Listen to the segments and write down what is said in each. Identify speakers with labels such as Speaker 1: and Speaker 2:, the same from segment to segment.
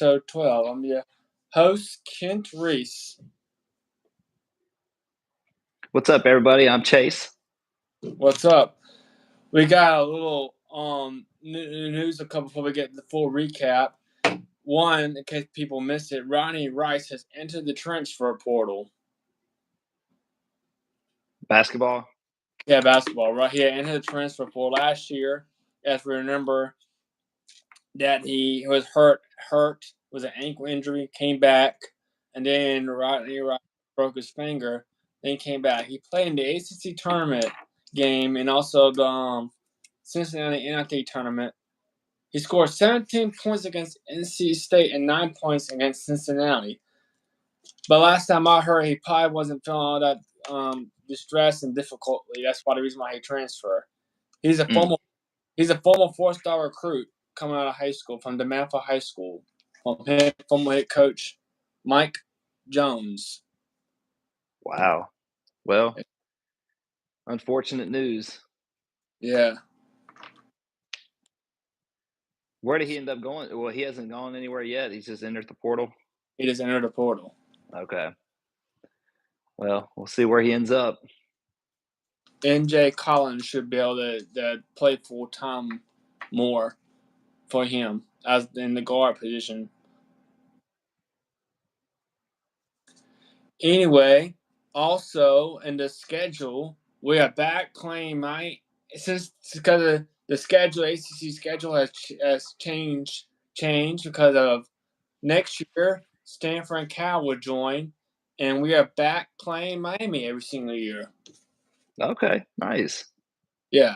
Speaker 1: episode 12. I'm your host, Kent Reese.
Speaker 2: What's up, everybody? I'm Chase.
Speaker 1: What's up? We got a little news a couple before we get the full recap. One, in case people missed it, Ronnie Rice has entered the transfer portal.
Speaker 2: Basketball?
Speaker 1: Yeah, basketball. Right here, entered the transfer portal last year. As we remember, that he was hurt with an ankle injury, came back, and then Ronnie Rice broke his finger, then came back. He played in the ACC tournament game and also the Cincinnati NIT tournament. He scored 17 points against NC State and 9 points against Cincinnati. But last time I heard, he probably wasn't feeling all that distress and difficulty. That's why the reason why he transferred. He's a former 4-star recruit coming out of high school from DeMatha High School from head coach Mike Jones.
Speaker 2: Wow. Well, unfortunate news.
Speaker 1: Yeah.
Speaker 2: Where did he end up going? Well, he hasn't gone anywhere yet. He's just entered the portal.
Speaker 1: He just entered the portal.
Speaker 2: Okay. Well, we'll see where he ends up.
Speaker 1: NJ Collins should be able to play full time more for him as in the guard position. Anyway, also in the schedule, we are back playing since because of the schedule, ACC schedule has changed because of next year Stanford and Cal will join, and we are back playing Miami every single year.
Speaker 2: Okay, nice.
Speaker 1: Yeah.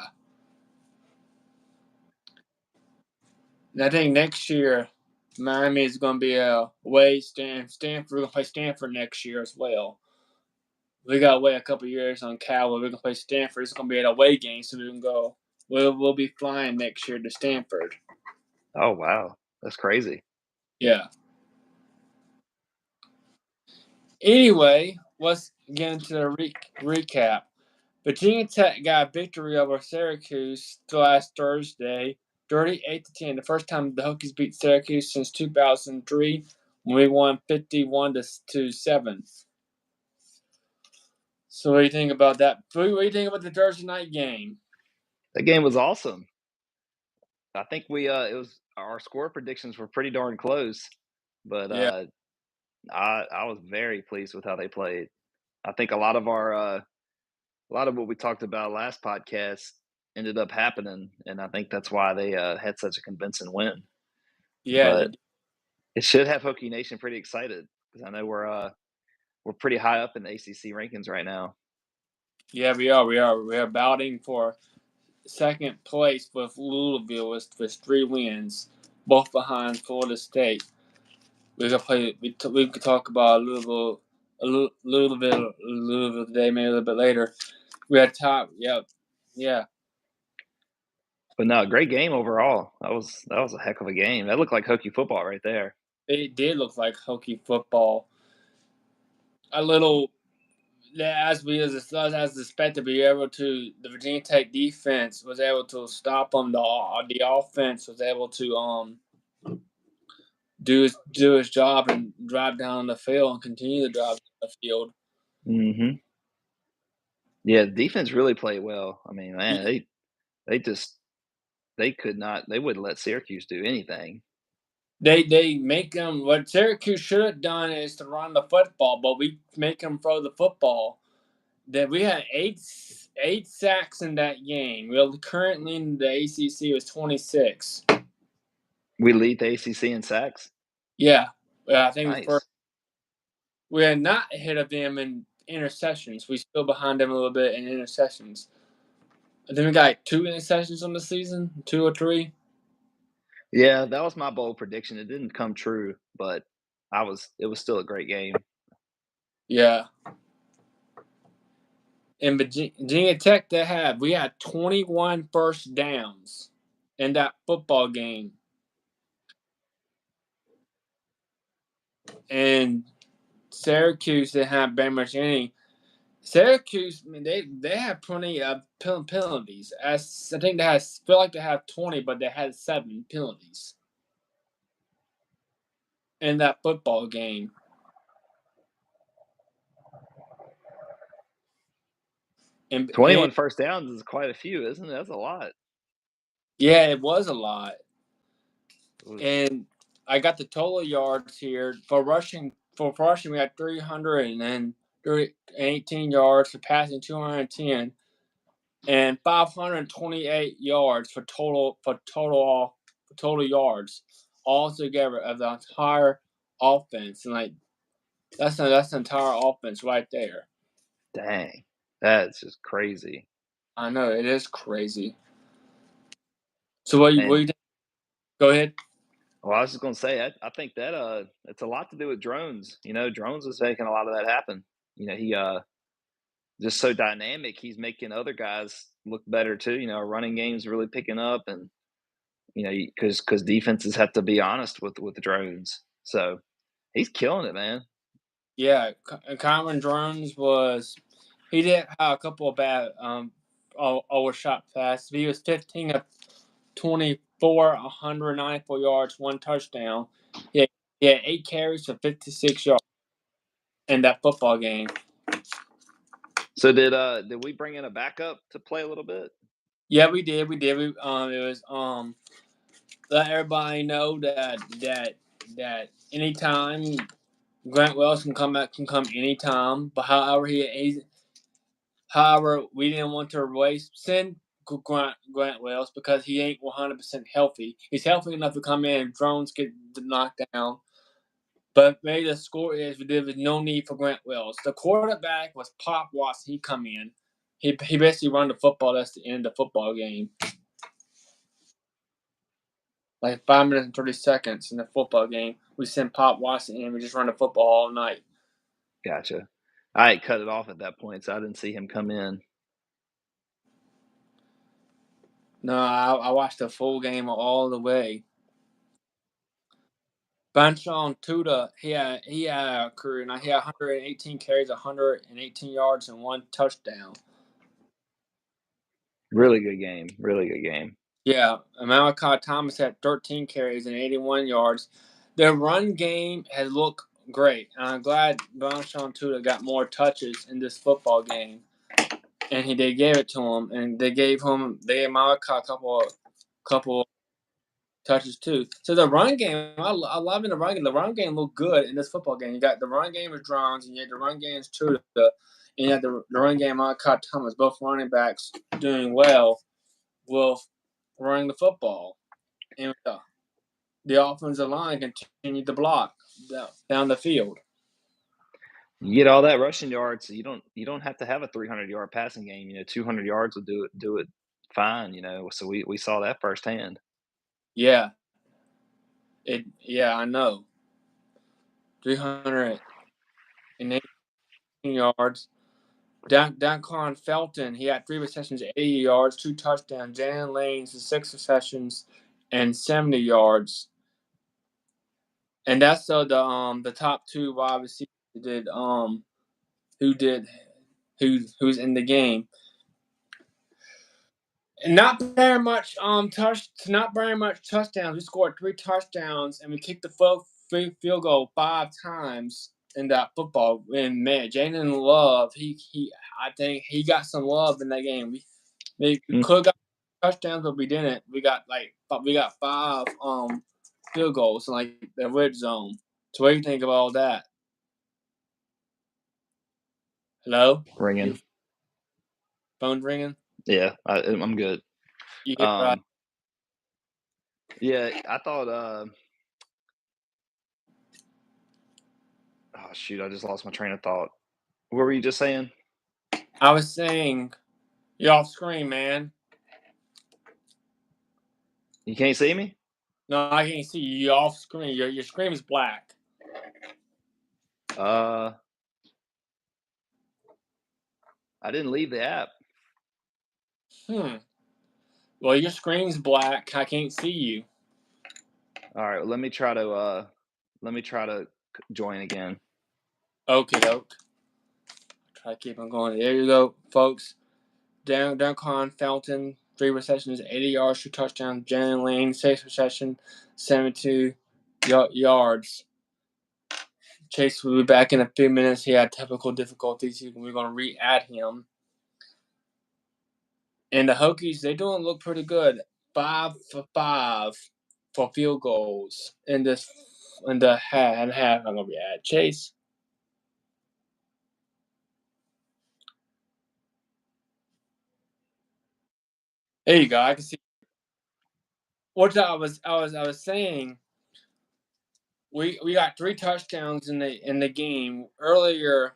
Speaker 1: And I think next year Miami is going to be away. Stanford, we're going to play Stanford next year as well. We got to wait a couple years on Cal. We're going to play Stanford. It's going to be an away game, so we can go. We'll be flying next year to Stanford.
Speaker 2: Oh, wow. That's crazy.
Speaker 1: Yeah. Anyway, let's get into the recap. Virginia Tech got a victory over Syracuse last Thursday, 38-10. The first time the Hokies beat Syracuse since 2003, when we won 51-7. So what do you think about that? What do you think about the Thursday night game?
Speaker 2: That game was awesome. I think our score predictions were pretty darn close, but
Speaker 1: Yeah.
Speaker 2: I was very pleased with how they played. I think a lot of what we talked about last podcast ended up happening, and I think that's why they had such a convincing win.
Speaker 1: Yeah.
Speaker 2: But it should have Hokie Nation pretty excited because I know we're pretty high up in the ACC rankings right now.
Speaker 1: Yeah, we are. We are battling for second place with Louisville with 3 wins, both behind Florida State. We could talk about Louisville today, maybe a little bit later. We had top. Yep. Yeah.
Speaker 2: But no, great game overall. That was a heck of a game. That looked like Hokie football right there.
Speaker 1: It did look like Hokie football. A little, as expected, the Virginia Tech defense was able to stop them. The offense was able to do his job and drive down the field and continue to drive down the field.
Speaker 2: Mm-hmm. Yeah, the defense really played well. I mean, man, they wouldn't let Syracuse do anything.
Speaker 1: They make them. What Syracuse should have done is to run the football, but we make them throw the football. That we had eight sacks in that game. Well, currently in the ACC was 26.
Speaker 2: We lead the ACC in sacks.
Speaker 1: Yeah, I think
Speaker 2: nice.
Speaker 1: we had not ahead of them in interceptions. We still behind them a little bit in interceptions. I think we got 2 interceptions on the season, 2 or 3.
Speaker 2: Yeah, that was my bold prediction. It didn't come true, but it was still a great game.
Speaker 1: Yeah. In Virginia Tech, we had 21 first downs in that football game. And Syracuse didn't have very much any. Syracuse, I mean, they have plenty of penalties. I think feel like they have 20, but they had 7 penalties. in that football game. And
Speaker 2: 21 first downs is quite a few, isn't it? That's a lot.
Speaker 1: yeah, it was a lot.
Speaker 2: Oof.
Speaker 1: And I got the total yards here for rushing. For rushing, we had 318 yards. For passing, 210, and 528 yards for total yards altogether of the entire offense. And like that's the entire offense right there.
Speaker 2: Dang, that's just crazy.
Speaker 1: I know it is crazy. So what you
Speaker 2: And
Speaker 1: think? Go ahead.
Speaker 2: well, I was just gonna say, I think that it's a lot to do with drones. You know, drones is making a lot of that happen. You know, he just so dynamic. He's making other guys look better too. You know, running game's really picking up, and you know, because defenses have to be honest with the drones. So he's killing it, man.
Speaker 1: Yeah, Cameron Jones he did have a couple of bad overshot passes. He was 15 of 24, 194 yards, one touchdown. He had 8 carries for 56 yards in that football game.
Speaker 2: So did we bring in a backup to play a little bit?
Speaker 1: Yeah, we did. It was let everybody know that anytime Grant Wells can come anytime. But however, we didn't want to send Grant Wells because he ain't 100% healthy. He's healthy enough to come in. Drones get knocked down. But maybe the score is there was no need for Grant Wells. The quarterback was Pop Watson. He come in. He basically run the football. That's the end of the football game. Like 5 minutes and 30 seconds in the football game, we send Pop Watson in. We just run the football all night.
Speaker 2: Gotcha. I had cut it off at that point, so I didn't see him come in.
Speaker 1: No, I watched the full game all the way. Banchon Tuda, he had a career. Now he had 118 carries, 118 yards, and one touchdown.
Speaker 2: Really good game. Really good game.
Speaker 1: Yeah, Malachi Thomas had 13 carries and 81 yards. Their run game has looked great, and I'm glad Banchon Tuda got more touches in this football game. And they gave it to him, and they gave Malachi a couple touches too. So the run game, I love in the run game. The run game looked good in this football game. You got the run game with Drowns, and you had the run game with Tuda, and you had the run game Malachi Thomas, both running backs doing well with running the football. And the offensive line continued to block down the field.
Speaker 2: You get all that rushing yards, you don't have to have a 300-yard passing game. You know, 200 yards will do it fine. You know, so we saw that firsthand.
Speaker 1: Yeah, I know. 318 yards. Daquan Felton, he had 3 receptions, 80 yards, 2 touchdowns. Jalen Lanes, 6 receptions, and 70 yards. And that's the top 2 wide receivers who's in the game. And not very much touchdowns. We scored 3 touchdowns and we kicked the field goal 5 times in that football. And man, Jalen Love, I think he got some love in that game. We could have got touchdowns, but we didn't. We got 5 field goals in like the red zone. So what do you think of all that? Hello? Your
Speaker 2: Ringing.
Speaker 1: phone ringing?
Speaker 2: Yeah, I'm good.
Speaker 1: You hear
Speaker 2: Um, yeah, I thought. Oh shoot, I just lost my train of thought. What were you just saying?
Speaker 1: I was saying, you're off screen, man.
Speaker 2: You can't see me?
Speaker 1: No, I can't see you. You're off screen. Your screen is black.
Speaker 2: I didn't leave the app.
Speaker 1: Well, your screen's black. I can't see you.
Speaker 2: All right, well, let me try to join again.
Speaker 1: Okay, doke. Try to keep on going. There you go, folks. Daquan Felton, 3 receptions, 80 yards, 2 touchdowns. Jalen Lane, 6 receptions, 72 yards. Chase will be back in a few minutes. He had technical difficulties. We're going to re-add him. And the Hokies, they don't look pretty good. 5 for 5 for field goals in the half. I'm going to be at Chase. There you go. I can see. What I was saying. We got 3 touchdowns in the game earlier,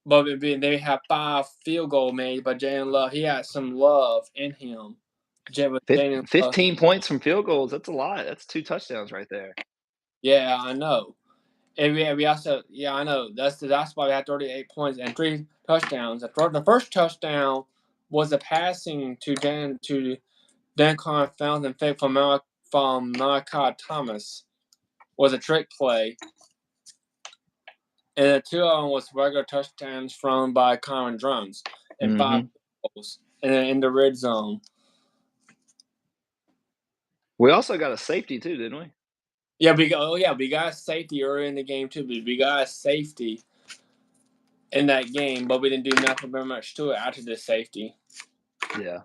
Speaker 1: but they have 5 field goal made by Jalen Love. He had some love in him.
Speaker 2: 15 points from field goals. That's a lot. That's 2 touchdowns right there.
Speaker 1: Yeah, I know. And we also, I know. That's why we had 38 points and 3 touchdowns. The first touchdown was a passing to Dan Fountain fake from Malachi Thomas. Was a trick play. And the 2 of them was regular touchdowns thrown by Kyron Drums and 5 goals. And then in the red zone.
Speaker 2: We also got a safety too, didn't we?
Speaker 1: Yeah, we got a safety early in the game too. We got a safety in that game, but we didn't do nothing very much to it after the safety.
Speaker 2: Yeah.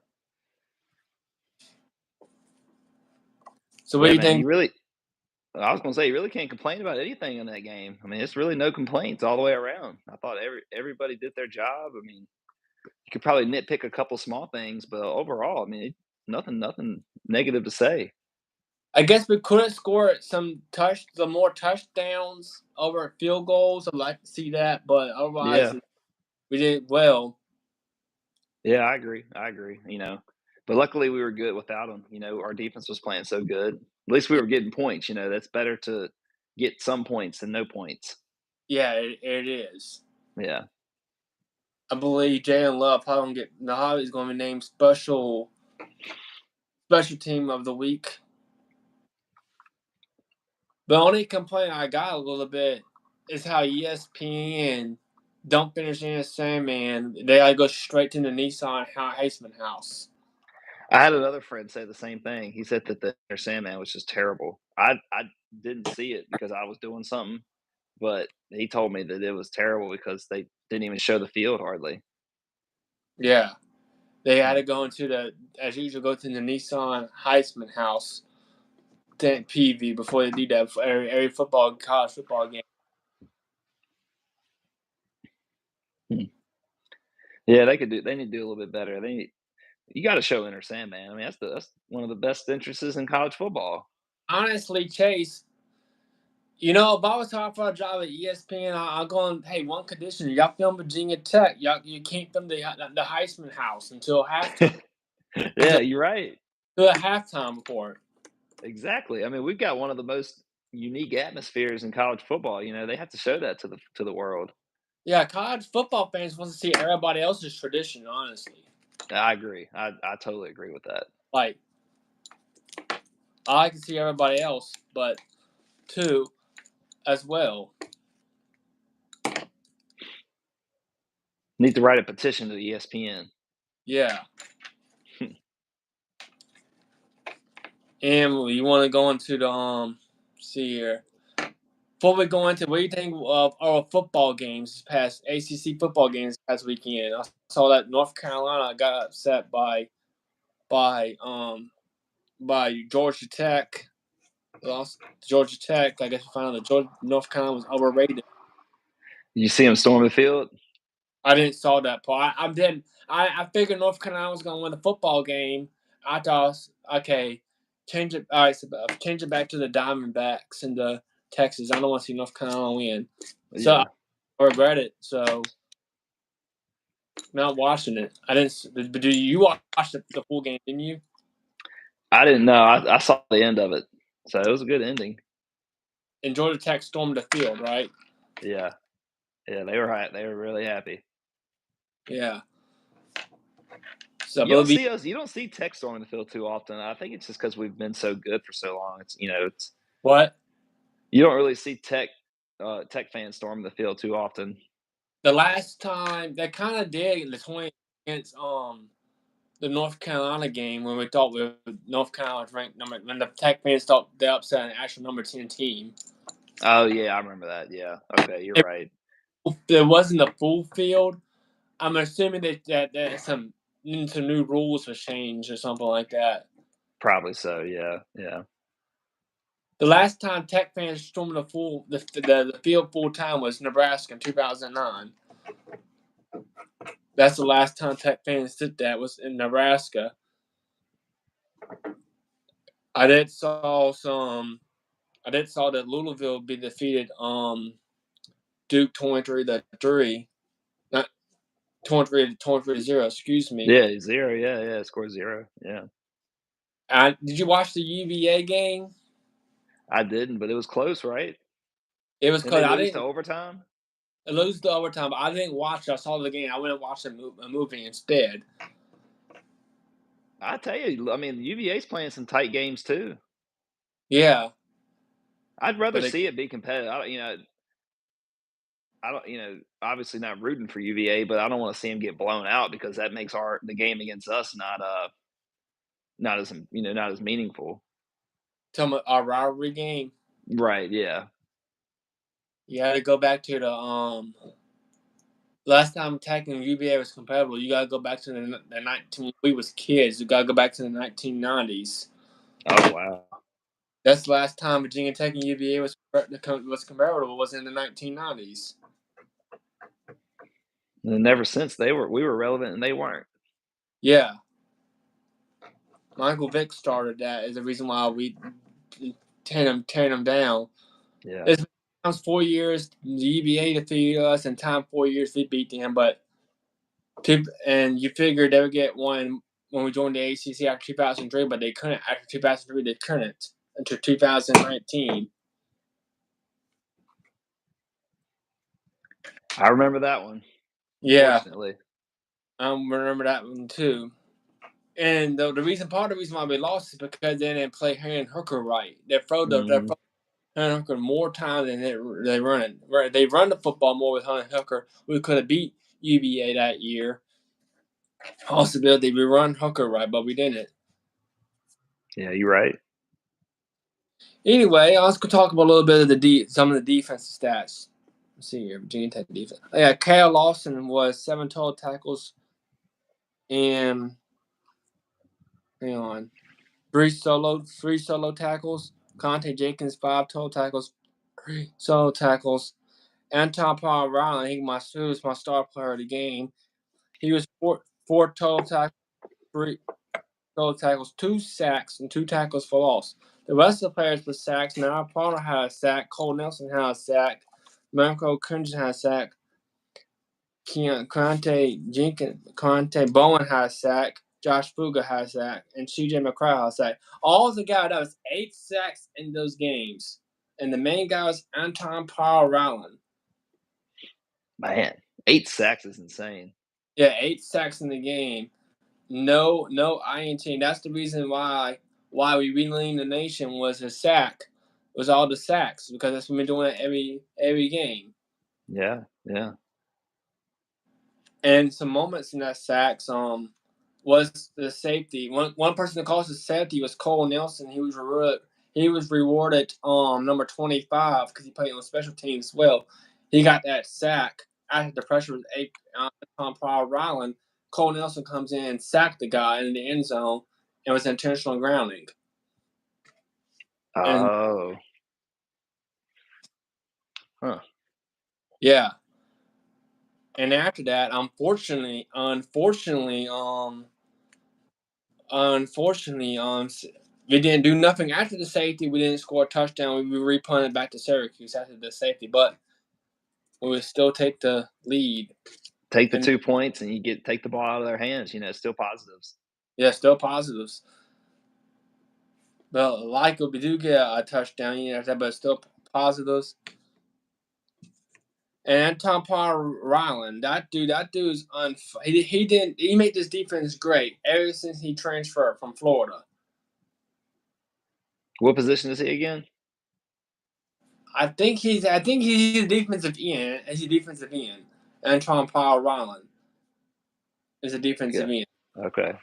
Speaker 1: So what do you think?
Speaker 2: I was gonna say you really can't complain about anything in that game. I mean, it's really no complaints all the way around. I thought everybody did their job. I mean, you could probably nitpick a couple small things, but overall, I mean, nothing negative to say.
Speaker 1: I guess we couldn't score some more touchdowns over field goals. I'd like to see that, but otherwise, we did well.
Speaker 2: Yeah, I agree. You know, but luckily we were good without them. You know, our defense was playing so good. At least we were getting points. You know, that's better to get some points than no points.
Speaker 1: Yeah, it is.
Speaker 2: Yeah.
Speaker 1: I believe Jalen Love probably going to get the Holly's going to be named special team of the week. The only complaint I got a little bit is how ESPN don't finish in Sandman. They gotta go straight to the Nissan Heisman house.
Speaker 2: I had another friend say the same thing. He said that their Sandman was just terrible. I didn't see it because I was doing something, but he told me that it was terrible because they didn't even show the field hardly.
Speaker 1: Yeah. They had to go into as usual, go to the Nissan Heisman house, PV, before they do that for every college football game.
Speaker 2: Yeah, they need to do a little bit better. You got to show Enter Sandman. I mean, that's one of the best entrances in college football.
Speaker 1: Honestly, Chase, if I was talking for a job at ESPN, I'm going, hey, one condition, y'all film Virginia Tech. You can't film the Heisman house until halftime.
Speaker 2: Yeah, you're right.
Speaker 1: To a halftime report.
Speaker 2: Exactly. I mean, we've got one of the most unique atmospheres in college football. You know, they have to show that to the world.
Speaker 1: Yeah, college football fans want to see everybody else's tradition, honestly.
Speaker 2: I agree. I totally agree with that.
Speaker 1: Like, I like to see everybody else, but too, as well.
Speaker 2: Need to write a petition to ESPN.
Speaker 1: Yeah. And you want to go into the see here. Before we go into, what do you think of our football games past ACC football games past weekend? I saw that North Carolina got upset by Georgia Tech. Lost Georgia Tech. I guess we found out that North Carolina was overrated.
Speaker 2: You see them storm the field?
Speaker 1: I didn't saw that part. I figured North Carolina was going to win the football game. I thought, okay, change it. All right, so change it back to the Diamondbacks and the Texas. I don't want to see North Carolina win. So
Speaker 2: Yeah.
Speaker 1: I regret it. So not watching it. I didn't. But do you watch the full game? Didn't you?
Speaker 2: I didn't know. I saw the end of it, so it was a good ending.
Speaker 1: And Georgia Tech stormed the field, right?
Speaker 2: Yeah, they were they were really happy.
Speaker 1: Yeah. So
Speaker 2: you don't see Tech storming the field too often. I think it's just because we've been so good for so long. It's
Speaker 1: what?
Speaker 2: You don't really see Tech fans storming the field too often.
Speaker 1: The last time they kind of did in the 20 against the North Carolina game when we thought North Carolina was ranked when the Tech fans thought they upset an actual number 10 team.
Speaker 2: Oh yeah, I remember that. Yeah. Okay, you're
Speaker 1: It,
Speaker 2: right.
Speaker 1: it wasn't a full field. I'm assuming that some new rules was changed or something like that.
Speaker 2: Probably so. Yeah. Yeah.
Speaker 1: The last time Tech fans stormed the field full time was Nebraska in 2009. That's the last time Tech fans did that was in Nebraska. I did saw some. I did saw that Louisville be defeated Duke 23-3, not 23-0. Excuse me.
Speaker 2: Yeah. 0. Yeah. Yeah. Score 0. Yeah.
Speaker 1: Did you watch the UVA game?
Speaker 2: I didn't, but it was close, right?
Speaker 1: It was
Speaker 2: Did they
Speaker 1: close. I
Speaker 2: lose to
Speaker 1: didn't
Speaker 2: overtime?
Speaker 1: lose the overtime, but I didn't watch it. I saw the game. I went and watched a movie instead.
Speaker 2: I tell you, I mean, UVA's playing some tight games too.
Speaker 1: Yeah,
Speaker 2: I'd rather
Speaker 1: but it,
Speaker 2: see it be competitive. I don't, obviously not rooting for UVA, but I don't want to see them get blown out because that makes the game against us not as meaningful.
Speaker 1: tell me our rivalry game.
Speaker 2: Right? Yeah.
Speaker 1: You got to go back to the last time Tech and UVA was compatible. You got to go back to the 19. We was kids. You got to go back to the 1990s.
Speaker 2: Oh wow.
Speaker 1: That's the last time Virginia Tech and UVA was comparable. Was in the 1990s.
Speaker 2: And ever since we were relevant and they weren't.
Speaker 1: Yeah, Michael Vick started that as the reason why we tearing them down.
Speaker 2: Yeah.
Speaker 1: It's times 4 years the UVA defeated us, and time 4 years we beat them. But and you figured they would get one when we joined the ACC after 2003, but they couldn't. After 2003, they couldn't until 2019.
Speaker 2: I remember that one.
Speaker 1: Yeah,
Speaker 2: Unfortunately.
Speaker 1: I remember that one too. And part of the reason why we lost is because they didn't play Hendon Hooker right. They throw
Speaker 2: Hmm.
Speaker 1: Hendon Hooker more time than they run it. They run the football more with Hendon Hooker. We could have beat UVA that year. Possibility we run Hooker right, but we didn't.
Speaker 2: Yeah, you're right.
Speaker 1: Anyway, let's go talk about a little bit of some of the defensive stats. Let's see here, Virginia Tech defense. Yeah, Kyle Lawson was 7 total tackles and hang on, three solo tackles. Conte Jenkins 5 total tackles, 3 solo tackles. Anton Paul Ryan, he was my star player of the game. He was four total tackles, 3 total tackles, 2 sacks, and 2 tackles for loss. The rest of the players with sacks. Now Pollard had a sack. Cole Nelson had a sack. Marco Cunningham had a sack. Conte Bowen had a sack. Josh Fuga had a sack. And CJ McCraw had a sack. All together, that was 8 sacks in those games. And the main guy was Anton Paul Rowland.
Speaker 2: Man, 8 sacks is insane.
Speaker 1: Yeah, 8 sacks in the game. No INT. That's the reason why we leading the nation was a sack. Was all the sacks because that's what we've been doing every game.
Speaker 2: Yeah, yeah.
Speaker 1: And some moments in that sacks was the safety. One person that caused the safety was Cole Nelson. He was rewarded number 25 because he played on special teams well. He got that sack after the pressure was on Paul Ryland. Cole Nelson comes in and sacked the guy in the end zone and was intentional grounding. And
Speaker 2: Oh. Huh.
Speaker 1: yeah. And after that, unfortunately, we didn't do nothing after the safety. We didn't score a touchdown. We repunted back to Syracuse after the safety, but we would still take the lead.
Speaker 2: Take the
Speaker 1: And
Speaker 2: 2 points and you take the ball out of their hands, still positives.
Speaker 1: yeah, still positives. But likely we do get a touchdown, but still positives. And Anton Paul Ryland, that dude's he made this defense great ever since he transferred from Florida.
Speaker 2: What position is he again?
Speaker 1: I think he's a defensive end. He's a defensive end. Anton Paul Ryland is a defensive
Speaker 2: Okay.
Speaker 1: end.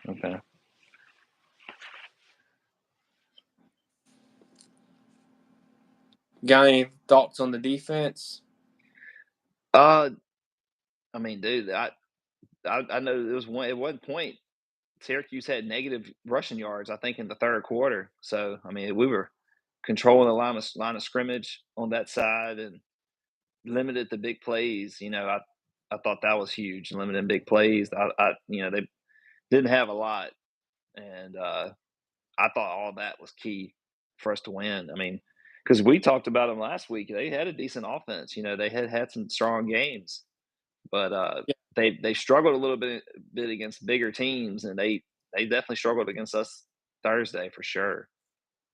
Speaker 2: Okay.
Speaker 1: Got any thoughts on the defense?
Speaker 2: I mean, dude, I know there was one at one point Syracuse had negative rushing yards, I think, in the third quarter. So I mean, we were controlling the line of scrimmage on that side and limited the big plays. I thought that was huge, limiting big plays. They didn't have a lot, and I thought all that was key for us to win. I mean, because we talked about them last week, they had a decent offense. They had some strong games, but
Speaker 1: Yeah.
Speaker 2: they struggled a little bit against bigger teams, and they definitely struggled against us Thursday for sure.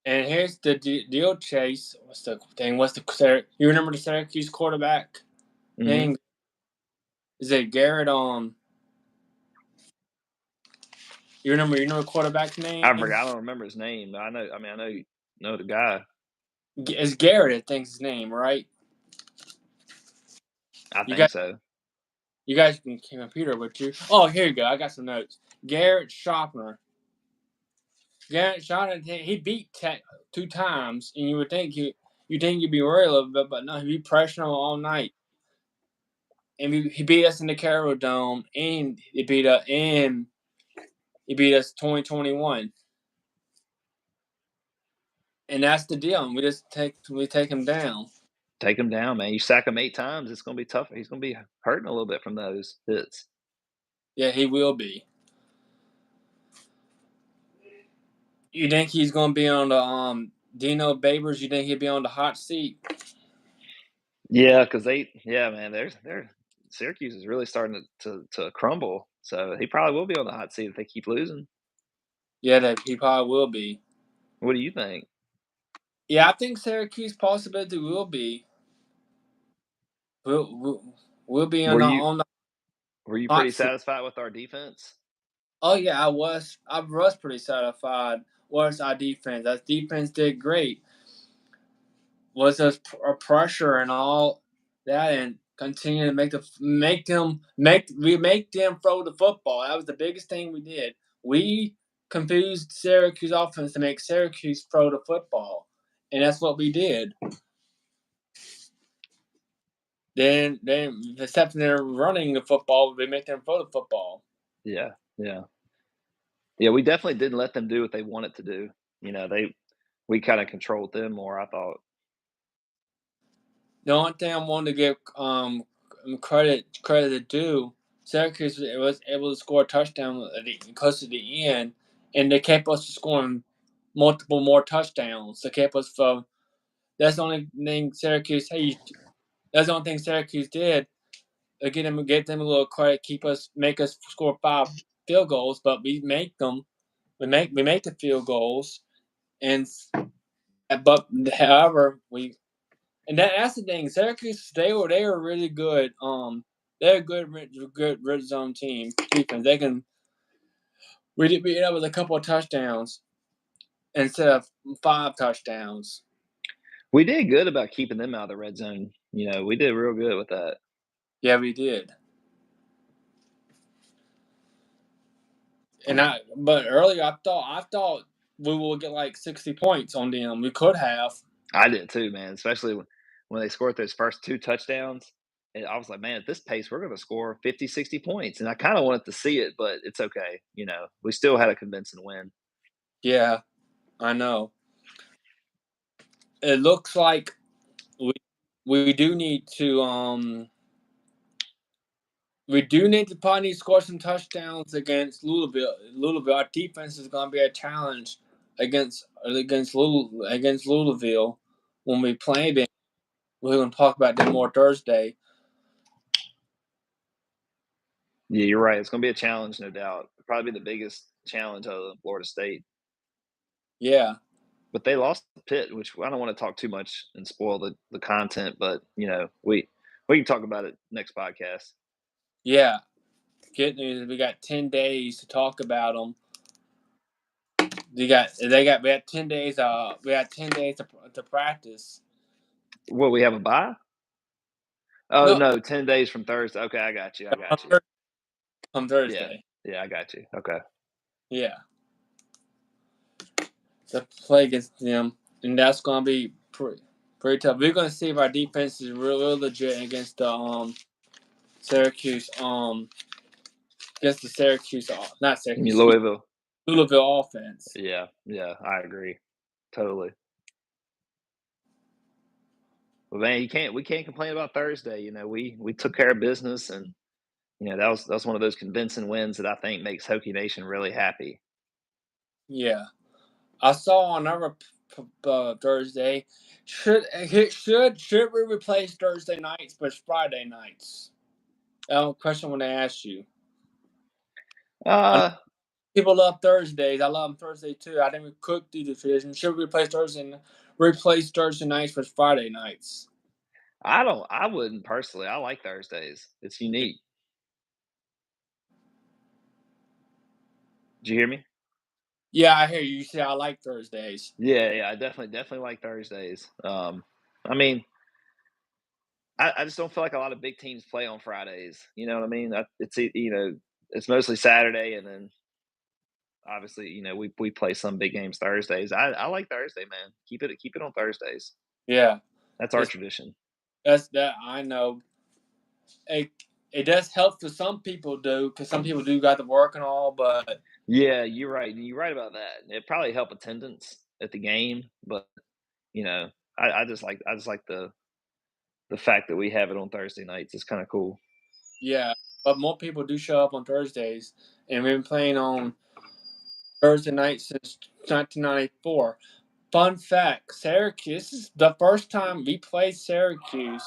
Speaker 1: And here's the deal, Chase. What's the thing? You remember the Syracuse quarterback
Speaker 2: Hmm.
Speaker 1: name? Is it Garrett? You know quarterback's
Speaker 2: I
Speaker 1: name?
Speaker 2: forgot. I don't remember his name. But I know. I mean, I know you know the guy.
Speaker 1: It's Garrett, I think his name, right?
Speaker 2: I
Speaker 1: You
Speaker 2: think
Speaker 1: guys,
Speaker 2: so.
Speaker 1: you guys can computer with you. Oh, here you go. I got some notes. Garrett Schopner. Garrett Schopner. He beat Tech 2 times, and you think you'd be worried a little bit, but no, he beat pressure on all night, and he beat us in the Carroll Dome, and he beat us 2021. And that's the deal. We take him down.
Speaker 2: Take him down, man. You sack him 8 times, it's gonna be tough. He's gonna be hurting a little bit from those hits.
Speaker 1: Yeah, he will be. You think he's gonna be on the Dino Babers? You think he'll be on the hot seat?
Speaker 2: Yeah, because yeah, man. They're Syracuse is really starting to crumble. So he probably will be on the hot seat if they keep losing.
Speaker 1: Yeah, that he probably will be.
Speaker 2: What do you think?
Speaker 1: Yeah, I think Syracuse possibility will be. We'll be
Speaker 2: Were you
Speaker 1: on the
Speaker 2: were you pretty
Speaker 1: hot seat.
Speaker 2: satisfied with our defense?
Speaker 1: Oh yeah, I was pretty satisfied. Was our defense? Our defense did great. Was us pressure and all that, and continue to make them throw the football. That was the biggest thing we did. We confused Syracuse offense to make Syracuse throw the football, and that's what we did. Then except they're running the football, we make them throw the football.
Speaker 2: Yeah, yeah, yeah. We definitely didn't let them do what they wanted to do. We kind of controlled them more. I thought.
Speaker 1: The only thing I wanted to give credit due, Syracuse was able to score a touchdown close to the end, and they kept us scoring multiple more touchdowns. They kept us from. That's the only thing Syracuse. That's the only thing Syracuse did. Get them a little credit, make us score 5 field goals, but we make them. We make the field goals, and but however and that's the thing. Syracuse, they were really good. They're a good red zone team defense. They can we ended up with a couple of touchdowns instead of 5 touchdowns.
Speaker 2: We did good about keeping them out of the red zone. We did real good with that.
Speaker 1: Yeah, we did. But earlier I thought we would get like 60 points on them. We could have.
Speaker 2: I did too, man. Especially when they scored those first 2 touchdowns. And I was like, man, at this pace, we're going to score 50, 60 points. And I kind of wanted to see it, but it's okay. We still had a convincing win.
Speaker 1: Yeah, I know. It looks like we we do need to probably score some touchdowns against Louisville. Our defense is going to be a challenge against Louisville when we play them. We're going to talk about them more Thursday.
Speaker 2: Yeah, you're right. It's going to be a challenge, no doubt. Probably the biggest challenge of Florida State.
Speaker 1: Yeah,
Speaker 2: But they lost Pitt, which I don't want to talk too much and spoil the content, but we can talk about it next podcast.
Speaker 1: yeah. Good news. We got 10 days to talk about them. We had 10 days. We had 10 days to practice.
Speaker 2: Well, we have a bye? Oh
Speaker 1: No,
Speaker 2: no, 10 days from Thursday. Okay, I got you. I got you.
Speaker 1: on
Speaker 2: Yeah,
Speaker 1: Thursday.
Speaker 2: yeah, I got you. Okay.
Speaker 1: Yeah, to play against them, and that's gonna be pretty. Pretty tough. We're gonna see if our defense is real legit against the Syracuse against the Syracuse not
Speaker 2: I mean,
Speaker 1: Syracuse
Speaker 2: Louisville.
Speaker 1: Louisville offense.
Speaker 2: Yeah, I agree. Totally. But man, we can't complain about Thursday. You know, we took care of business, and you know that was one of those convincing wins that I think makes Hokie Nation really happy.
Speaker 1: Yeah, I saw on our Thursday. Should we replace Thursday nights with Friday nights? Question I want to ask you.
Speaker 2: Uh,
Speaker 1: People love Thursdays. I love them Thursday too. I think we could do the tradition. Should we replace Thursday nights with Friday nights?
Speaker 2: I wouldn't personally. I like Thursdays. It's unique. Did you hear me?
Speaker 1: Yeah, I hear you. You say I like Thursdays.
Speaker 2: Yeah, I definitely like Thursdays. I mean, I just don't feel like a lot of big teams play on Fridays. You know what I mean? You know, it's mostly Saturday, and then obviously, you know, we play some big games Thursdays. I like Thursday, man. Keep it on Thursdays.
Speaker 1: Yeah,
Speaker 2: That's our tradition.
Speaker 1: that's that I know. It it does help for some people do because some people do got to work and all, but
Speaker 2: Yeah, you're right. You're right about that. It probably help attendance at the game, but you know, I just like the fact that we have it on Thursday nights. It's kind of cool.
Speaker 1: yeah, but more people do show up on Thursdays, and we've been playing on Thursday night since 1994. Fun fact: Syracuse. This is the first time we played Syracuse.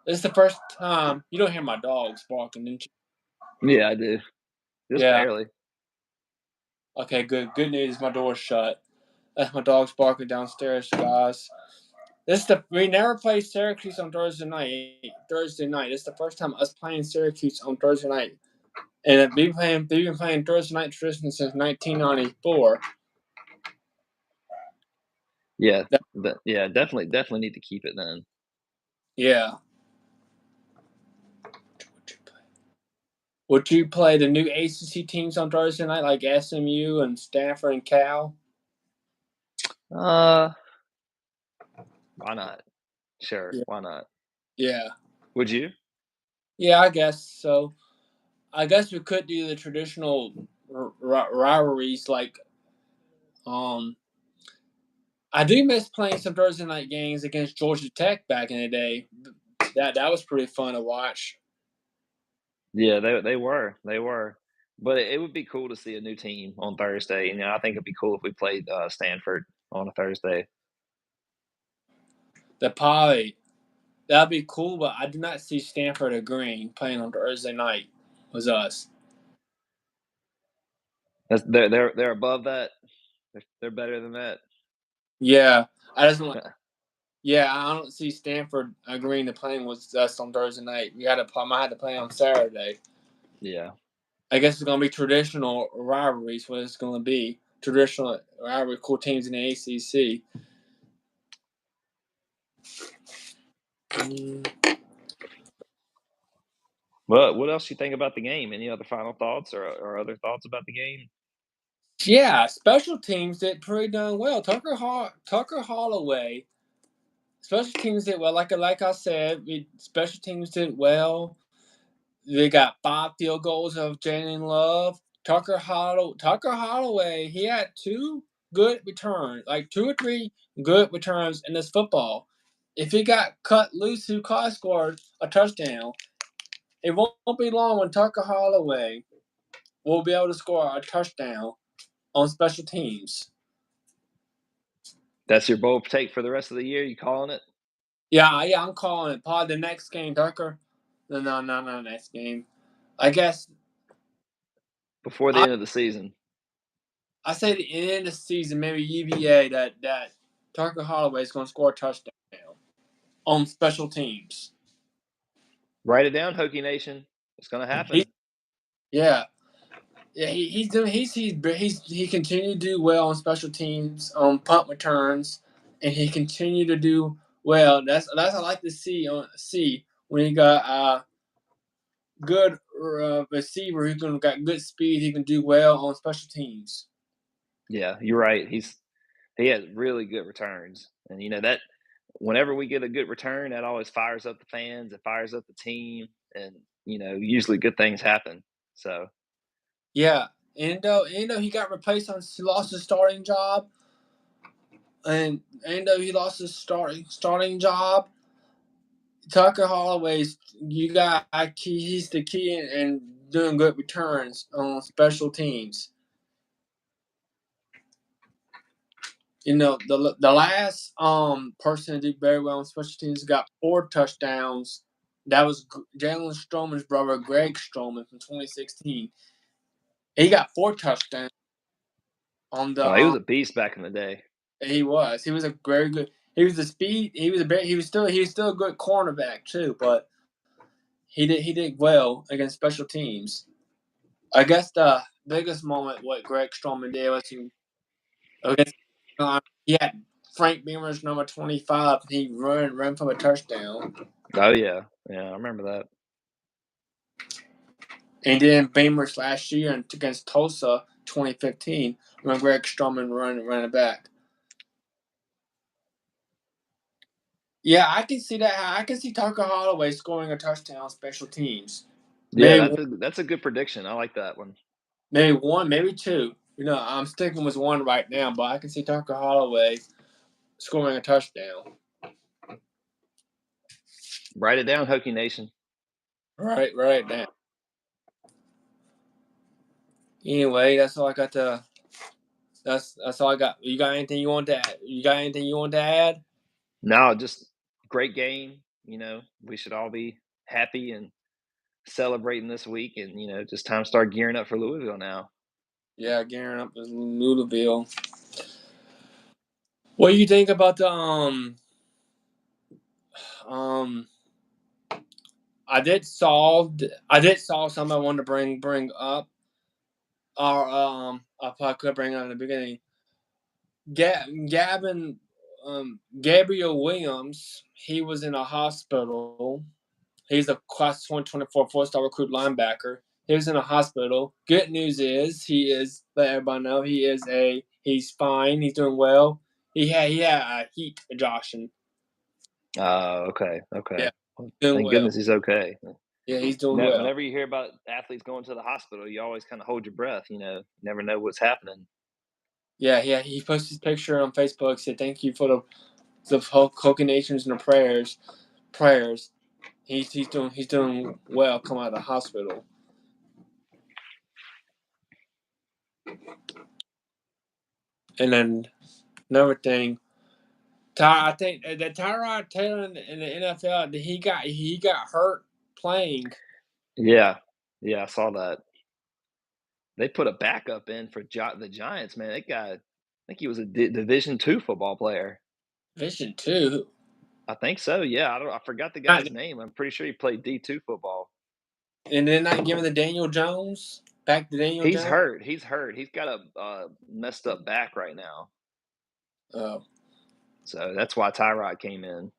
Speaker 1: This is the first time. You don't hear my dogs barking, didn't you?
Speaker 2: Yeah, I do. Just
Speaker 1: Yeah.
Speaker 2: barely.
Speaker 1: Okay. Good. Good news. My door's shut. That's my dogs barking downstairs, guys. We never played Syracuse on Thursday night. Thursday night. It's the first time us playing Syracuse on Thursday night, and we've been playing Thursday night tradition since 1994.
Speaker 2: Yeah, yeah, definitely need to keep it then.
Speaker 1: Yeah. Would you play the new ACC teams on Thursday night, like SMU and Stanford and Cal?
Speaker 2: Uh, why not? Sure,
Speaker 1: Yeah.
Speaker 2: why not?
Speaker 1: Yeah.
Speaker 2: Would you?
Speaker 1: Yeah, I guess so. I guess we could do the traditional rivalries like um I do miss playing some Thursday night games against Georgia Tech back in the day. That was pretty fun to watch.
Speaker 2: Yeah, they were, but it would be cool to see a new team on Thursday. You know, I think it'd be cool if we played Stanford on a Thursday.
Speaker 1: The probably that'd be cool, but I do not see Stanford agreeing playing on Thursday night was us.
Speaker 2: They're above that. They're better than that.
Speaker 1: Yeah, I just want. Yeah, I don't see Stanford agreeing to playing with us on Thursday night. Might have to play on Saturday.
Speaker 2: Yeah,
Speaker 1: I guess it's gonna be traditional rivalries. What it's gonna be traditional rivalry, cool teams in the ACC.
Speaker 2: but what else you think about the game? Any other final thoughts or other thoughts about the game?
Speaker 1: Yeah, special teams did pretty darn well. Tucker Holloway, special teams did well. Like I said, special teams did well. They got 5 field goals of Jalen Love. Tucker Holloway, he had 2 good returns, like 2 or 3 good returns in this football. If he got cut loose, who could scored a touchdown. It won't be long when Tucker Holloway will be able to score a touchdown on special teams.
Speaker 2: That's your bold take for the rest of the year. You calling it?
Speaker 1: Yeah, I'm calling it. Probably the next game, Tucker. No, next game. I guess
Speaker 2: Before the
Speaker 1: I
Speaker 2: end of the season.
Speaker 1: I say the end of the season, maybe UVA that Tucker Holloway is going to score a touchdown on special teams.
Speaker 2: Write it down, Hokie Nation. It's gonna happen.
Speaker 1: Yeah, yeah. He continued to do well on special teams on punt returns, and he continued to do well. That's I like to see when he got good receiver who got good speed. He can do well on special teams.
Speaker 2: Yeah, you're right. He has really good returns, and you know that whenever we get a good return, that always fires up the fans, it fires up the team, and usually good things happen. So
Speaker 1: Yeah, and though he got replaced he lost his starting job, and though he lost his starting job, Tucker Holloway's he's the key in doing good returns on special teams. The last person to do very well on special teams got 4 touchdowns. That was Jalen Stroman's brother, Greg Stroman, from 2016. He got 4 touchdowns on the.
Speaker 2: he was a beast back in the day.
Speaker 1: He was a very good. He was the speed. He was still a good cornerback too, but he did well against special teams. I guess the biggest moment what Greg Stroman did was against he had Frank Beamer's number 25. He ran from a touchdown.
Speaker 2: Oh yeah, I remember that.
Speaker 1: And then Beamer's last year against Tulsa, 2015, when Greg Stroman ran it back. Yeah, I can see that. I can see Tucker Holloway scoring a touchdown on special teams.
Speaker 2: Yeah, that's a good prediction. I like that one.
Speaker 1: Maybe 1, maybe 2. I'm sticking with 1 right now, but I can see Tucker Holloway scoring a touchdown.
Speaker 2: Write it down, Hokie Nation.
Speaker 1: Right now. Anyway, that's all I got to. That's all I got. You got anything you want to add?
Speaker 2: No, just great game. We should all be happy and celebrating this week, and just time to start gearing up for Louisville now.
Speaker 1: Yeah, gearing up in Louisville. What do you think about the I did saw something I wanted to bring up. Or I probably could bring up in the beginning. Gabriel Williams, he was in a hospital. He's a class 2024 4-star recruit linebacker. He was in a hospital. Good news is let everybody know he's fine. He's doing well. He had a heat exhaustion.
Speaker 2: Okay.
Speaker 1: Yeah,
Speaker 2: Well,
Speaker 1: doing
Speaker 2: thank
Speaker 1: well.
Speaker 2: goodness he's okay.
Speaker 1: Yeah, he's doing well.
Speaker 2: Whenever you hear about athletes going to the hospital, you always kind of hold your breath. You never know what's happening.
Speaker 1: Yeah. He posted his picture on Facebook. Said thank you for the whole Hokie Nations and the prayers. He's doing well. Come out of the hospital. And then another thing, I think that Tyrod Taylor in the NFL, he got hurt playing.
Speaker 2: Yeah, I saw that. They put a backup in for the Giants. Man, that guy, I think he was a Division II football player.
Speaker 1: Division II.
Speaker 2: I think so. Yeah, I forgot the guy's name. I'm pretty sure he played D2 football.
Speaker 1: And then not giving the Daniel Jones back to Daniel
Speaker 2: He's
Speaker 1: Jones.
Speaker 2: hurt. He's hurt. He's got a messed up back right now.
Speaker 1: Oh,
Speaker 2: so that's why Tyrod came in.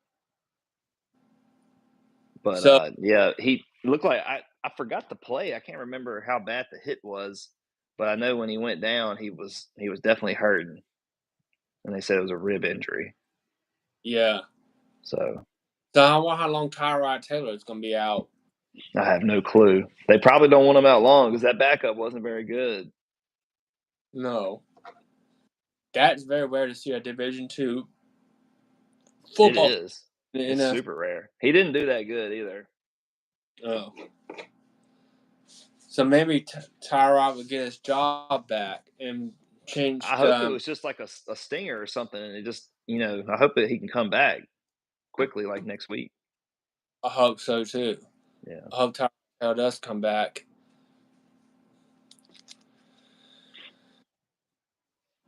Speaker 2: But yeah, he looked like I forgot the play. I can't remember how bad the hit was, but I know when he went down, he was definitely hurting, and they said it was a rib injury.
Speaker 1: Yeah.
Speaker 2: So
Speaker 1: I wonder how long Tyrod Taylor is going to be out.
Speaker 2: I have no clue. They probably don't want him out long because that backup wasn't very good.
Speaker 1: No. That's very rare to see a Division II football.
Speaker 2: It is. It's super rare. He didn't do that good either.
Speaker 1: Oh. So maybe Tyrod would get his job back and change.
Speaker 2: I hope it was just like a stinger or something, and it just I hope that he can come back quickly, like next week.
Speaker 1: I hope so too.
Speaker 2: Yeah.
Speaker 1: I hope Tyrod does come back.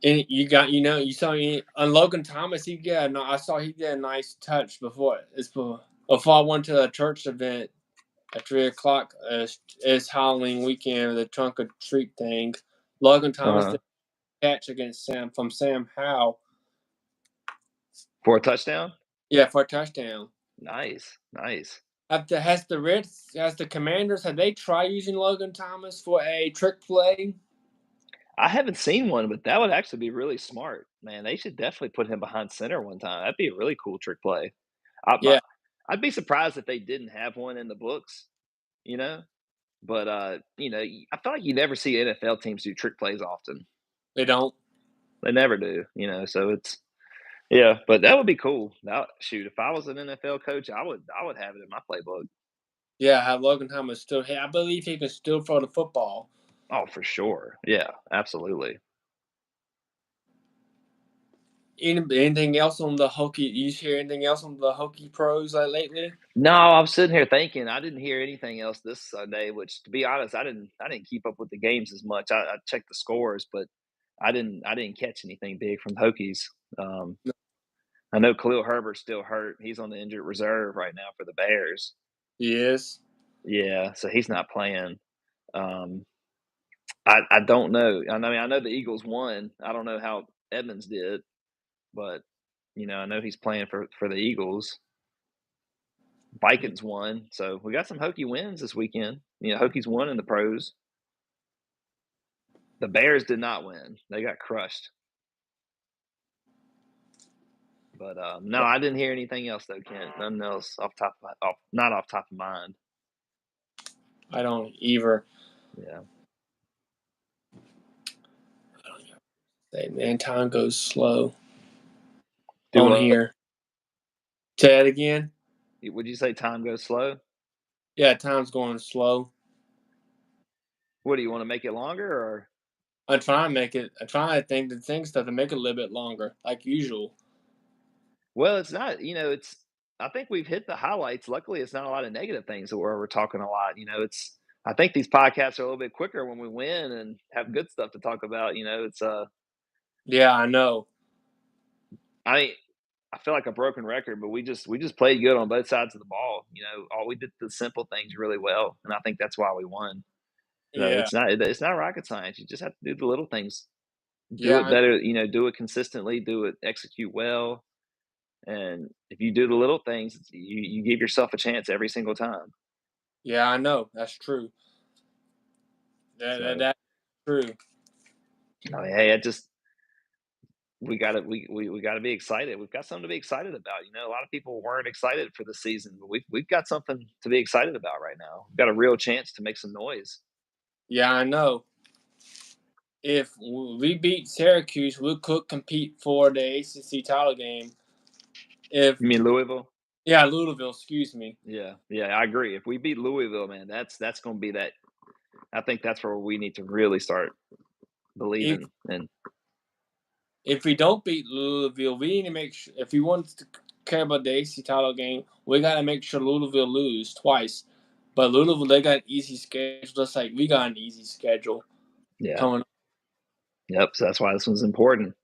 Speaker 1: And you saw on Logan Thomas. I saw he did a nice touch before I went to a church event at 3:00. It's Halloween weekend, the trunk or treat thing. Logan Thomas did a catch against Sam Howell
Speaker 2: for a touchdown.
Speaker 1: Yeah, for a touchdown.
Speaker 2: Nice.
Speaker 1: Has the Commanders, have they tried using Logan Thomas for a trick play?
Speaker 2: I haven't seen one, but that would actually be really smart, man. They should definitely put him behind center one time. That'd be a really cool trick play. I my
Speaker 1: Yeah,
Speaker 2: I'd be surprised if they didn't have one in the books, you know? But, I feel like you never see NFL teams do trick plays often.
Speaker 1: they don't.
Speaker 2: They never do, so it's yeah, but that would be cool. Now shoot, if I was an NFL coach, I would have it in my playbook.
Speaker 1: Yeah, have Logan Thomas still. Hey, I believe he can still throw the football.
Speaker 2: Oh, for sure. Yeah, absolutely.
Speaker 1: Anything else on the Hokie? You hear anything else on the Hokie pros lately?
Speaker 2: No, I'm sitting here thinking I didn't hear anything else this Sunday, which to be honest, I didn't keep up with the games as much. I checked the scores, but I didn't catch anything big from Hokies. Um, I know Khalil Herbert's still hurt. He's on the injured reserve right now for the Bears.
Speaker 1: Yes.
Speaker 2: Yeah, so he's not playing. Um, I don't know. I mean, I know the Eagles won. I don't know how Edmonds did, but I know he's playing for the Eagles. Vikings won, so we got some Hokie wins this weekend. Hokies won in the pros. The Bears did not win; they got crushed. But no, I didn't hear anything else though, Kent. Nothing else not off top of mind.
Speaker 1: I don't either.
Speaker 2: Yeah.
Speaker 1: Say, man, time goes slow
Speaker 2: Do
Speaker 1: on here. Say that again.
Speaker 2: would you say time goes slow?
Speaker 1: Yeah, time's going slow.
Speaker 2: What do you want to make it longer or?
Speaker 1: I'm trying to make it. I'm trying to think stuff to make it a little bit longer, like usual.
Speaker 2: Well, it's not. It's. I think we've hit the highlights. Luckily, it's not a lot of negative things where we're talking a lot. It's. I think these podcasts are a little bit quicker when we win and have good stuff to talk about. It's
Speaker 1: Yeah, I know.
Speaker 2: I I feel like a broken record, but we just played good on both sides of the ball. All we did the simple things really well, and I think that's why we won. So
Speaker 1: Yeah,
Speaker 2: it's not rocket science. You just have to do the little things, do
Speaker 1: yeah,
Speaker 2: it better. Do it consistently, do it, execute well, and if you do the little things, you give yourself a chance every single time.
Speaker 1: yeah. I know. That's true.
Speaker 2: So
Speaker 1: That's true.
Speaker 2: I mean, hey, I just we gotta be excited. We've got something to be excited about. A lot of people weren't excited for the season, but we've got something to be excited about right now. We've got a real chance to make some noise.
Speaker 1: Yeah, I know. If we beat Syracuse, we could compete for the ACC title game. If
Speaker 2: You mean Louisville?
Speaker 1: Yeah, Louisville. Excuse me.
Speaker 2: Yeah, yeah, I agree. If we beat Louisville, man, that's going to be that. I think that's where we need to really start
Speaker 1: If
Speaker 2: believing. And
Speaker 1: if we don't beat Louisville, we need to make sure. If we want to care about the ACC title game, we got to make sure Louisville lose twice. But Louisville, they got an easy schedule, just like we got an easy schedule
Speaker 2: yeah,
Speaker 1: coming up.
Speaker 2: yep. So that's why this one's important.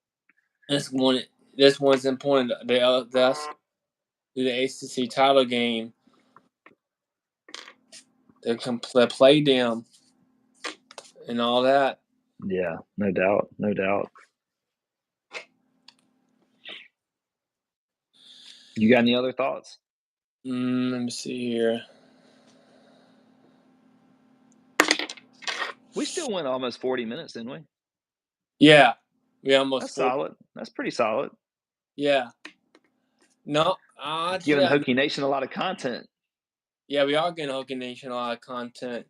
Speaker 1: This one, this one's important. That's the ACC title game. They can play them and all that.
Speaker 2: Yeah, no doubt, no doubt. You got any other thoughts?
Speaker 1: Let me see here.
Speaker 2: We still went almost 40 minutes, didn't we?
Speaker 1: Yeah, we almost
Speaker 2: That's
Speaker 1: four.
Speaker 2: solid. That's pretty solid.
Speaker 1: Yeah, no, actually,
Speaker 2: Giving Hokie Nation a lot of content.
Speaker 1: yeah, we are getting Hokie Nation a lot of content.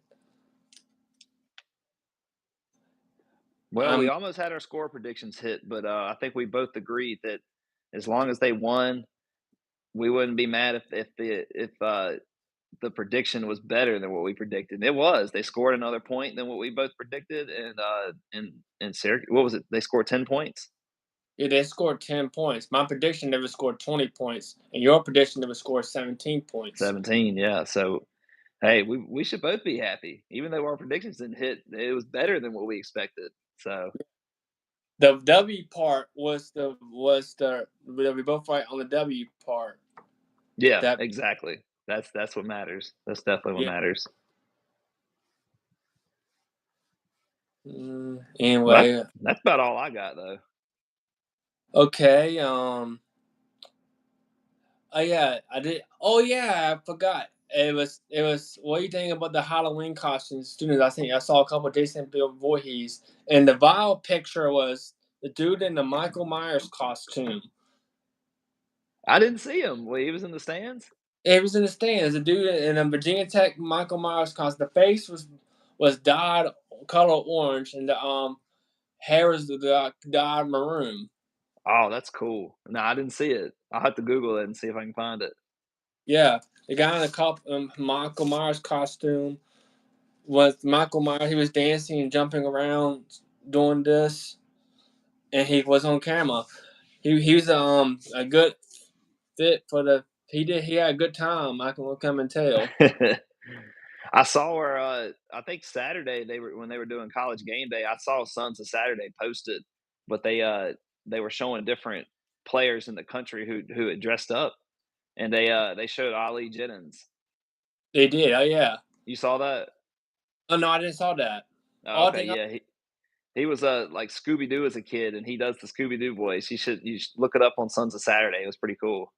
Speaker 2: Well, we almost had our score predictions hit, but I think we both agreed that as long as they won, we wouldn't be mad if the prediction was better than what we predicted. It was. They scored another point than what we both predicted, and Syracuse. What was it? They scored 10 points.
Speaker 1: Yeah, they scored 10 points. My prediction never scored 20 points, and your prediction never scored 17 points.
Speaker 2: 17, yeah. So hey, we should both be happy, even though our predictions didn't hit. It was better than what we expected. So
Speaker 1: The W part was the we both right on the W part.
Speaker 2: yeah,
Speaker 1: That
Speaker 2: exactly. That's what matters. That's definitely what
Speaker 1: yeah.
Speaker 2: matters. Well,
Speaker 1: Anyway,
Speaker 2: that's about all I got though.
Speaker 1: okay. Oh yeah, I did. Oh yeah, I forgot. It was. What do you think about the Halloween costumes, students? I think I saw a couple of Jason Bill Voorhees, and the viral picture was the dude in the Michael Myers costume.
Speaker 2: I didn't see him. Well, he was in the stands?
Speaker 1: It was in the stands. The dude in a Virginia Tech Michael Myers costume. The face was dyed color orange, and the hair was dyed maroon.
Speaker 2: Oh, that's cool. No, I didn't see it. I'll have to Google it and see if I can find it.
Speaker 1: Yeah, the guy in the Michael Myers costume was Michael Myers. He was dancing and jumping around doing this, and he was on camera. He was a good fit for the. He had a good time. I can come and tell.
Speaker 2: I saw where, I think Saturday they were when they were doing College Game Day, I saw Sons of Saturday posted, but they were showing different players in the country who had dressed up, and they showed Ollie Jennings.
Speaker 1: They did. Oh yeah.
Speaker 2: You saw that?
Speaker 1: Oh no, I didn't saw that.
Speaker 2: Oh,
Speaker 1: All
Speaker 2: okay,
Speaker 1: thing
Speaker 2: yeah, he was, like Scooby Doo as a kid, and he does the Scooby Doo voice. You should look it up on Sons of Saturday. It was pretty cool.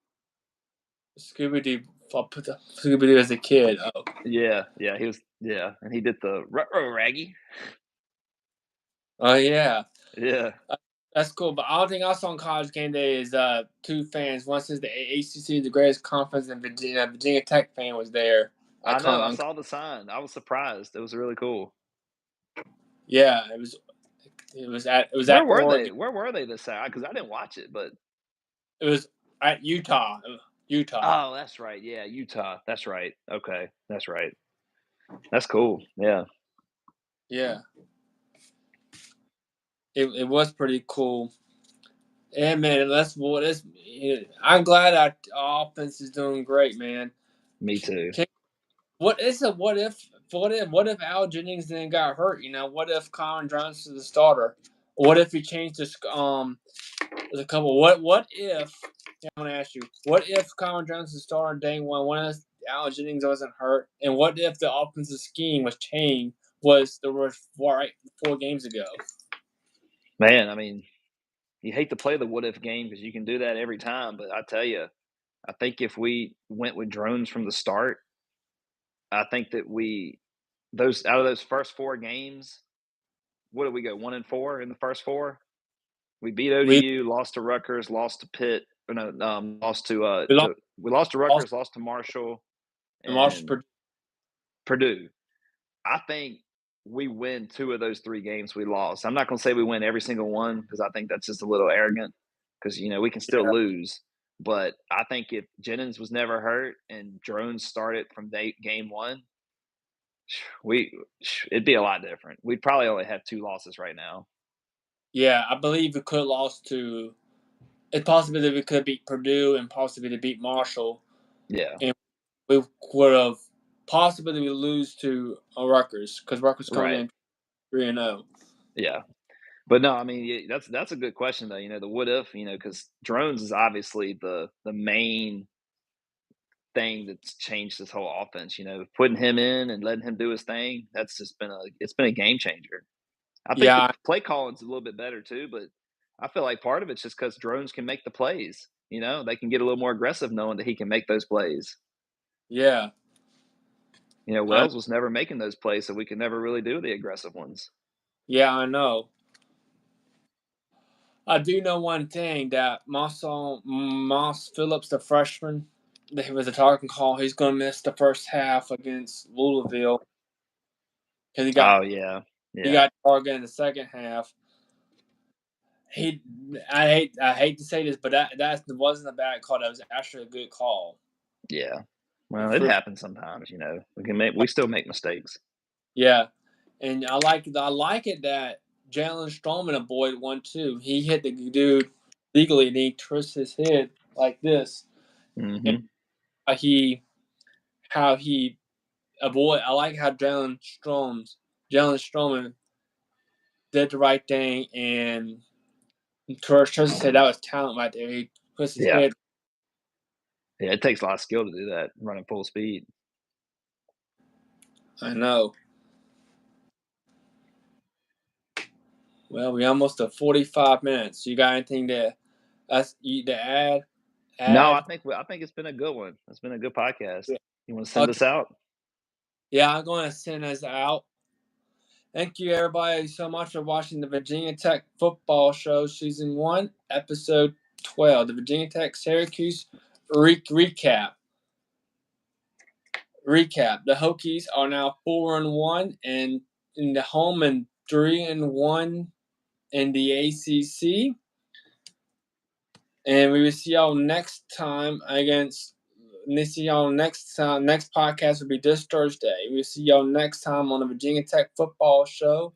Speaker 1: Scooby Doo. Scooby Doo as a kid. Oh.
Speaker 2: Yeah, yeah, and he did the "Ruh-roh, Raggy."
Speaker 1: Oh yeah.
Speaker 2: Yeah.
Speaker 1: Uh, That's cool. But all thing I saw on College Game Day is two fans. One says the ACC is the greatest conference, and Virginia Tech fan was there.
Speaker 2: I know, I saw the sign. I was surprised. It was really cool.
Speaker 1: Yeah, it was at Oregon.
Speaker 2: Where were they this Saturday? Because I didn't watch it, but
Speaker 1: It was at Utah. Utah.
Speaker 2: oh, that's right. Yeah, Utah. That's right. Okay, that's right. That's cool. Yeah,
Speaker 1: Yeah, it was pretty cool. Yeah, man. I'm glad our offense is doing great, man.
Speaker 2: me too.
Speaker 1: Can, what is a what if? What if Al Jennings then got hurt? What if Colin Johnson is the starter? What if he changed his There's a couple. What if? I want to ask you. What if Colin Johnson started day one? What if Al Jennings wasn't hurt? And what if the offensive scheme was changed? Was the right 4 games ago?
Speaker 2: Man, I mean, you hate to play the what if game because you can do that every time, but I tell you, I think if we went with drones from the start, I think that we those out of those first 4 games, what did we go 1-4 in the first 4? We beat
Speaker 1: We
Speaker 2: ODU, lost to Rutgers, lost to Pitt, or no, lost
Speaker 1: we lost,
Speaker 2: we lost to
Speaker 1: lost
Speaker 2: Rutgers, lost to Marshall,
Speaker 1: and lost
Speaker 2: and Purdue. I think we win 2 of those 3 games we lost. I'm not gonna say we win every single one because I think that's just a little arrogant because, we can still
Speaker 1: Yeah,
Speaker 2: lose. But I think if Jennings was never hurt and Drones started from game 1, we it'd be a lot different. We'd probably only have 2 losses right now.
Speaker 1: yeah. I believe we could have lost to. It's possible that we could beat Purdue and possibly to beat Marshall,
Speaker 2: Yeah,
Speaker 1: and we would have possibly lose to Rutgers because Rutgers coming
Speaker 2: right.
Speaker 1: in 3-0.
Speaker 2: Yeah. But no, I mean, that's a good question though. The what if, because drones is obviously the main thing that's changed this whole offense. Putting him in and letting him do his thing. That's just been a game changer. I think the
Speaker 1: Yeah,
Speaker 2: play calling's a little bit better too, but I feel like part of it's just because drones can make the plays. They can get a little more aggressive knowing that he can make those plays.
Speaker 1: yeah. I
Speaker 2: Wells was never making those plays, so we could never really do the aggressive ones.
Speaker 1: Yeah, I know. I do know one thing that Moss Phillips, the freshman, that he was a targeting call. He's going to miss the first half against Louisville because
Speaker 2: Oh yeah,
Speaker 1: he
Speaker 2: yeah,
Speaker 1: got targeted in the second half. He, I hate to say this, but that wasn't a bad call. That was actually a good call.
Speaker 2: yeah. Well, it happens sometimes. We still make mistakes.
Speaker 1: Yeah, and I like it that Jalen Strowman avoided one too. He hit the dude legally, and he twisted his head like this, and
Speaker 2: Hmm.
Speaker 1: he how he avoid. I like how Jalen Strowman did the right thing, and Tristan said that was talent right there. He puts his
Speaker 2: Yeah,
Speaker 1: head.
Speaker 2: yeah. It takes a lot of skill to do that, running full speed.
Speaker 1: I know. Well, we almost at 45 minutes. You got anything to add?
Speaker 2: No,
Speaker 1: add?
Speaker 2: I think it's been a good one. It's been a good podcast.
Speaker 1: Yeah.
Speaker 2: You want to send
Speaker 1: Okay.
Speaker 2: us out?
Speaker 1: Yeah, I'm going to send us out. Thank you, everybody, so much for watching the Virginia Tech Football Show, Season 1, Episode 12, the Virginia Tech Syracuse recap. The Hokies are now 4-1 and in the home and 3-1 in the ACC. And we will see y'all next time against. See y'all next time. Next podcast will be this Thursday. We'll see y'all next time on the Virginia Tech Football Show.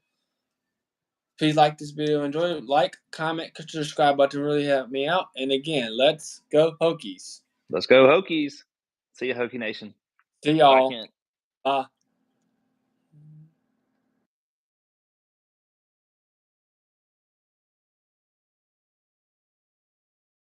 Speaker 1: Please like this video, enjoy it. Like, comment, click the subscribe button, really help me out. And again, let's go Hokies.
Speaker 2: Let's go Hokies. See you, Hokie Nation.
Speaker 1: See y'all.
Speaker 2: Bye, Kent.